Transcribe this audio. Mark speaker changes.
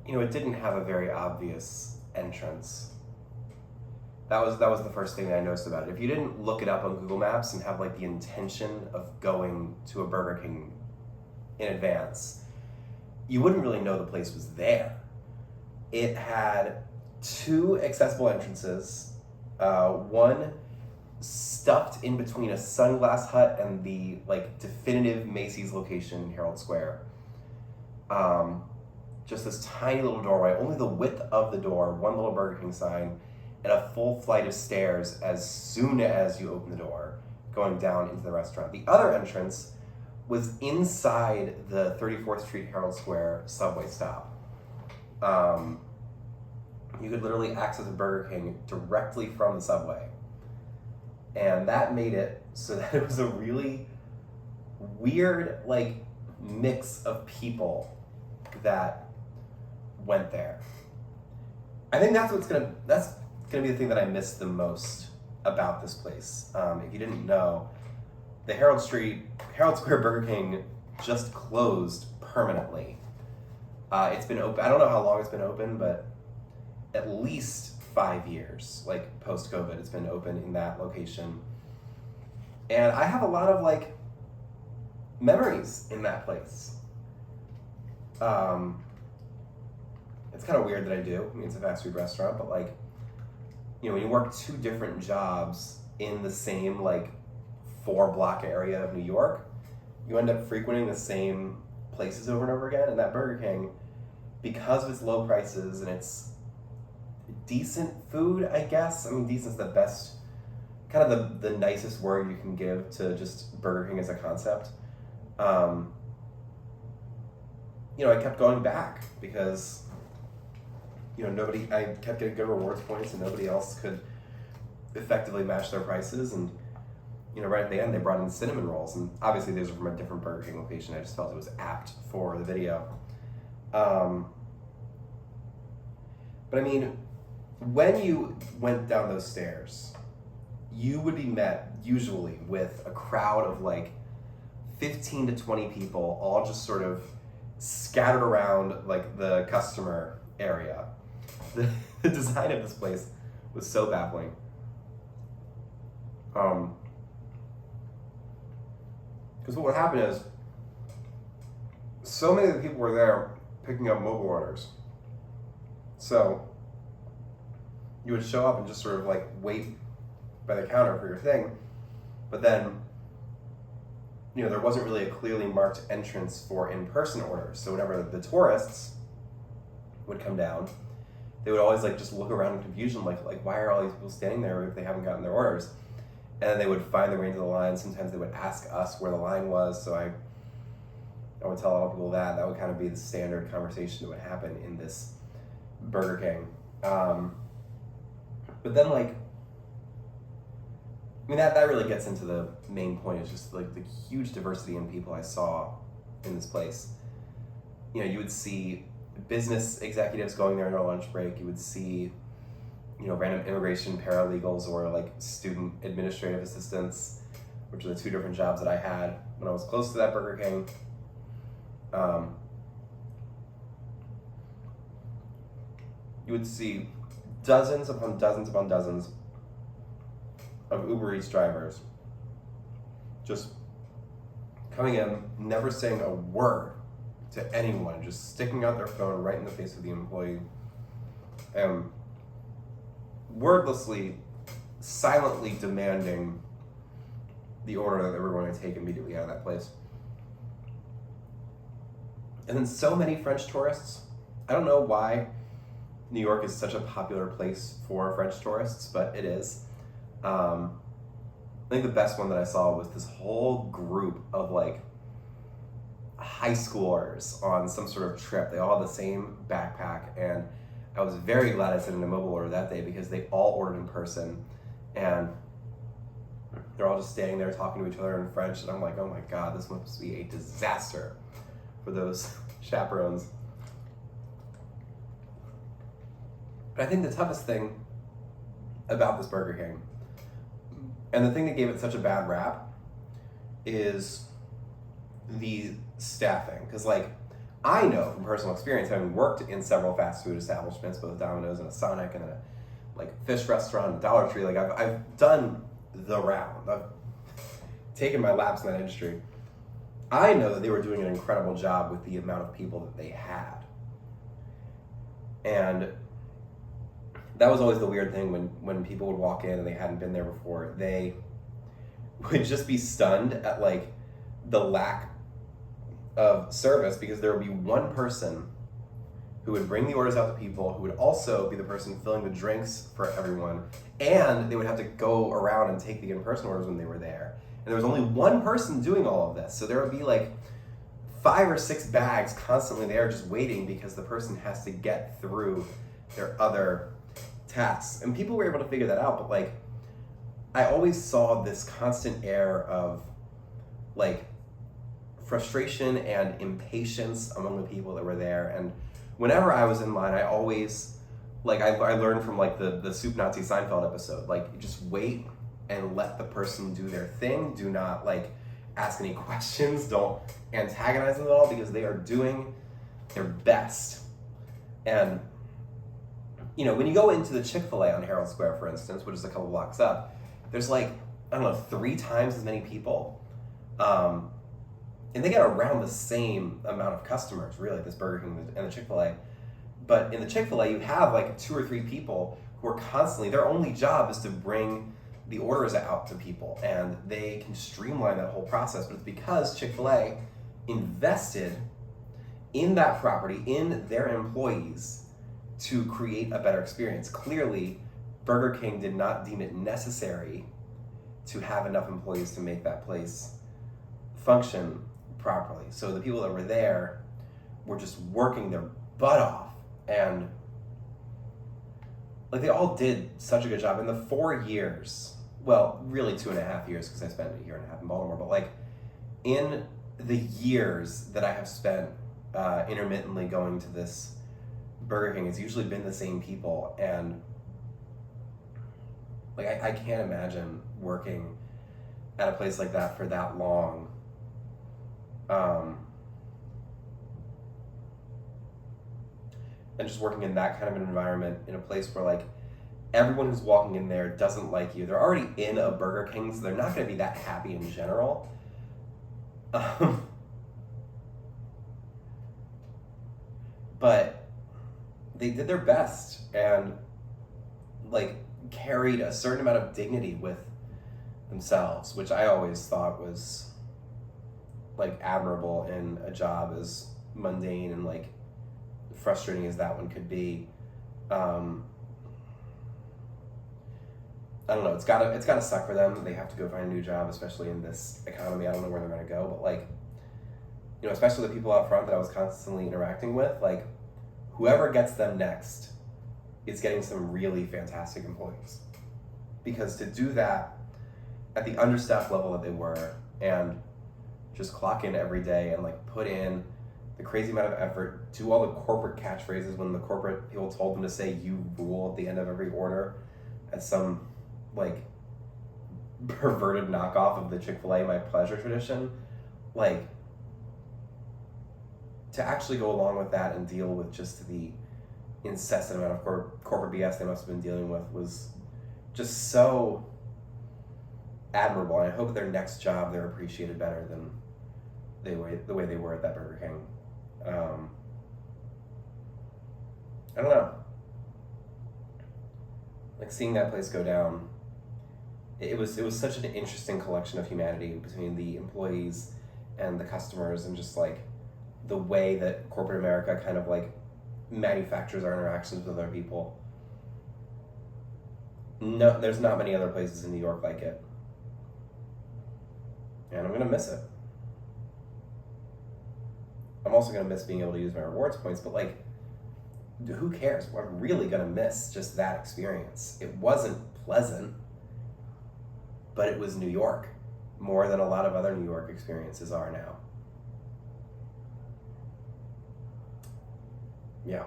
Speaker 1: it didn't have a very obvious entrance. That was the first thing that I noticed about it. If you didn't look it up on Google Maps and have like the intention of going to a Burger King in advance, you wouldn't really know the place was there. It had two accessible entrances, one stuffed in between a Sunglass Hut and the like definitive Macy's location in Herald Square. Just this tiny little doorway, only the width of the door, one little Burger King sign, and a full flight of stairs as soon as you open the door, going down into the restaurant. The other entrance was inside the 34th Street Herald Square subway stop. You could literally access a Burger King directly from the subway. And that made it so that it was a really weird, like, mix of people that went there. I think that's gonna be the thing that I miss the most about this place. If you didn't know, the Herald Square Burger King just closed permanently. It's been open, I don't know how long it's been open, but at least 5 years, like post-COVID, it's been open in that location. And I have a lot of like memories in that place. It's kind of weird that I do. I mean, it's a fast food restaurant, but like, when you work two different jobs in the same like 4-block area of New York, you end up frequenting the same places over and over again. And that Burger King, because of its low prices and its decent food, I guess. I mean, decent's the best, kind of the nicest word you can give to just Burger King as a concept. I kept going back because, I kept getting good rewards points and nobody else could effectively match their prices. And, right at the end, they brought in cinnamon rolls. And obviously, these are from a different Burger King location. I just felt it was apt for the video. But I mean, when you went down those stairs, you would be met usually with a crowd of like 15 to 20 people, all just sort of scattered around like the customer area. The design of this place was so baffling. Because what would happen is, so many of the people were there picking up mobile orders. So you would show up and just sort of like wait by the counter for your thing, but then there wasn't really a clearly marked entrance for in-person orders. So whenever the tourists would come down, they would always like just look around in confusion, like why are all these people standing there if they haven't gotten their orders? And then they would find their way into the line. Sometimes they would ask us where the line was. So I would tell a lot of people that would kind of be the standard conversation that would happen in this Burger King. But then that really gets into the main point, is just like the huge diversity in people I saw in this place. You would see business executives going there on their lunch break. You would see, random immigration paralegals or like student administrative assistants, which are the two different jobs that I had when I was close to that Burger King. You would see dozens upon dozens upon dozens of Uber Eats drivers just coming in, never saying a word to anyone, just sticking out their phone right in the face of the employee, and wordlessly, silently demanding the order that they were going to take immediately out of that place. And then so many French tourists. I don't know why New York is such a popular place for French tourists, but it is. I think the best one that I saw was this whole group of like high schoolers on some sort of trip. They all had the same backpack, and I was very glad I sent in a mobile order that day because they all ordered in person, and they're all just standing there talking to each other in French, and I'm like, oh my god, this must be a disaster for those chaperones. But I think the toughest thing about this Burger King, and the thing that gave it such a bad rap, is the staffing. Because I know from personal experience, having worked in several fast food establishments, both Domino's and a Sonic and a fish restaurant, and Dollar Tree, I've done the round. I've taken my laps in that industry. I know that they were doing an incredible job with the amount of people that they had. And that was always the weird thing when people would walk in and they hadn't been there before. They would just be stunned at the lack of service, because there would be one person who would bring the orders out to people, who would also be the person filling the drinks for everyone, and they would have to go around and take the in-person orders when they were there. And there was only one person doing all of this, so there would be 5 or 6 bags constantly there just waiting, because the person has to get through their other tasks. And people were able to figure that out, but I always saw this constant air of frustration and impatience among the people that were there. And whenever I was in line, I always I learned from the Soup Nazi Seinfeld episode, just wait and let the person do their thing. Do not ask any questions. Don't antagonize them at all, because they are doing their best. And when you go into the Chick-fil-A on Herald Square, for instance, which is a couple blocks up, there's 3 times as many people. And they get around the same amount of customers, really, this Burger King and the Chick-fil-A. But in the Chick-fil-A, you have 2 or 3 people who are constantly, their only job is to bring the orders out to people, and they can streamline that whole process. But it's because Chick-fil-A invested in that property, in their employees, to create a better experience. Clearly, Burger King did not deem it necessary to have enough employees to make that place function properly. So the people that were there were just working their butt off, and they all did such a good job. In the 4 years, well, really 2.5 years, because I spent a year and a half in Baltimore, but in the years that I have spent intermittently going to this Burger King, it's usually been the same people. And I can't imagine working at a place like that for that long. And just working in that kind of an environment, in a place where everyone who's walking in there doesn't like you. They're already in a Burger King, so they're not going to be that happy in general. But they did their best, and carried a certain amount of dignity with themselves, which I always thought was admirable in a job as mundane and frustrating as that one could be. I don't know. It's gotta suck for them. They have to go find a new job, especially in this economy. I don't know where they're gonna go, but especially the people out front that I was constantly interacting with, whoever gets them next is getting some really fantastic employees. Because to do that at the understaffed level that they were, and just clock in every day and put in the crazy amount of effort, do all the corporate catchphrases when the corporate people told them to say "you rule" at the end of every order, as some perverted knockoff of the Chick-fil-A My Pleasure tradition, to actually go along with that and deal with just the incessant amount of corporate BS they must have been dealing with was just so admirable. And I hope their next job they're appreciated better than the way they were at that Burger King. I don't know. Seeing that place go down, it was such an interesting collection of humanity between the employees and the customers, and just the way that corporate America kind of manufactures our interactions with other people. No, there's not many other places in New York like it. And I'm gonna miss it. I'm also gonna miss being able to use my rewards points, but who cares? I'm really gonna miss just that experience. It wasn't pleasant, but it was New York, more than a lot of other New York experiences are now. Yeah.